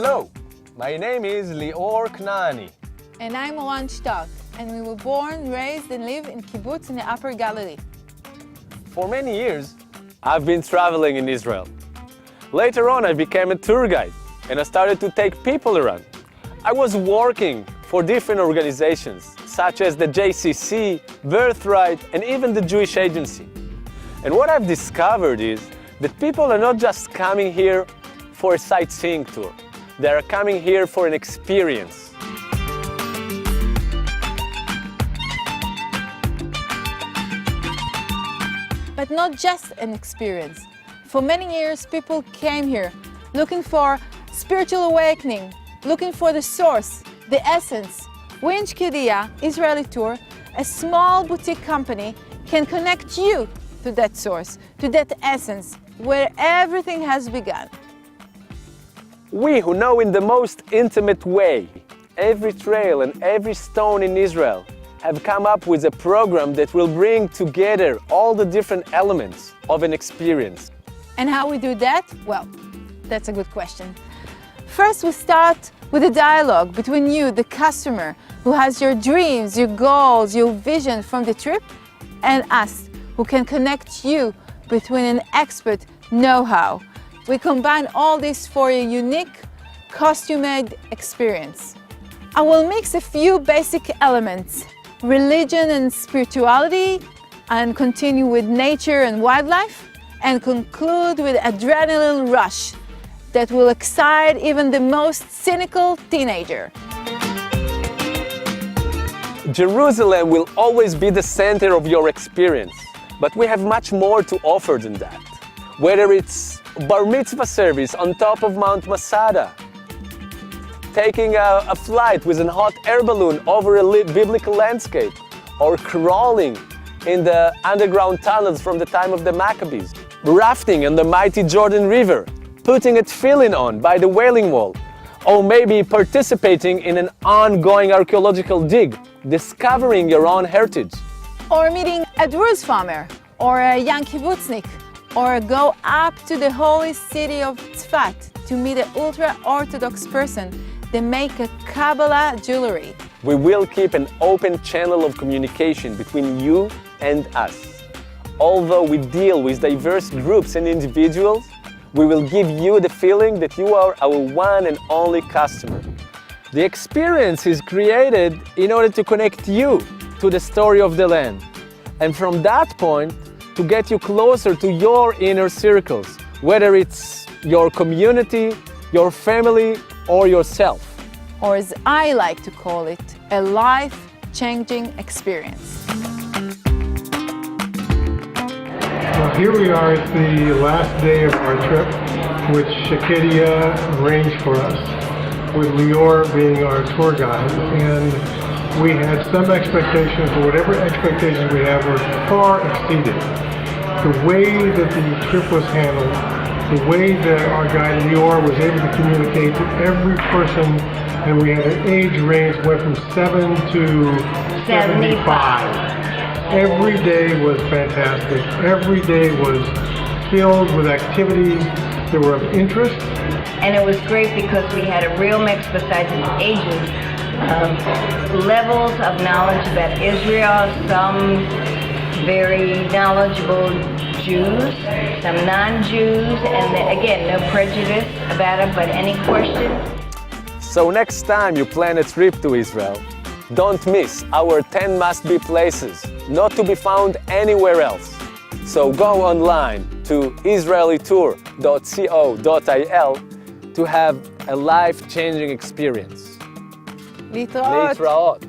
Hello, my name is Lior Knani. And I'm Oran Shtark, and we were born, raised, and live in kibbutz in the Upper Galilee. For many years, I've been traveling in Israel. Later on, I became a tour guide, and I started to take people around. I was working for different organizations, such as the JCC, Birthright, and even the Jewish Agency. And what I've discovered is that people are not just coming here for a sightseeing tour. They are coming here for an experience. But not just an experience. For many years, people came here looking for spiritual awakening, looking for the source, the essence. We in Shkedia Israeli Tour, a small boutique company, can connect you to that source, to that essence, where everything has begun. We who know in the most intimate way every trail and every stone in Israel have come up with a program that will bring together all the different elements of an experience. And how we do that? Well, that's a good question. First, we start with a dialogue between you, the customer, who has your dreams, your goals, your vision from the trip, and us, who can connect you between an expert know-how. We combine all this for a unique, costume-made experience. I will mix a few basic elements, religion and spirituality, and continue with nature and wildlife, and conclude with adrenaline rush that will excite even the most cynical teenager. Jerusalem will always be the center of your experience, but we have much more to offer than that. Whether it's bar mitzvah service on top of Mount Masada, taking a flight with a hot air balloon over a biblical landscape, or crawling in the underground tunnels from the time of the Maccabees, rafting in the mighty Jordan River, putting a tefillin on by the Wailing Wall, or maybe participating in an ongoing archaeological dig, discovering your own heritage. Or meeting a Druze farmer, or a young kibbutznik, or go up to the holy city of Tzfat to meet an ultra-Orthodox person that make a Kabbalah jewelry. We will keep an open channel of communication between you and us. Although we deal with diverse groups and individuals, we will give you the feeling that you are our one and only customer. The experience is created in order to connect you to the story of the land, and from that point, to get you closer to your inner circles, whether it's your community, your family, or yourself. Or as I like to call it, a life-changing experience. Well, here we are at the last day of our trip, which Shkedia arranged for us, with Lior being our tour guide. And we had some expectations, but whatever expectations we had were far exceeded. The way that the trip was handled, the way that our guide Lior was able to communicate to every person, and we had an age range went from 7 to 75. Every day was fantastic. Every day was filled with activities that were of interest. And it was great because we had a real mix besides the ages of levels of knowledge about Israel, some very knowledgeable Jews, some non-Jews, and again, no prejudice about it, but any questions? So next time you plan a trip to Israel, don't miss our 10 must-be places, not to be found anywhere else. So go online to israelitour.co.il to have a life-changing experience. Litraot. Litraot.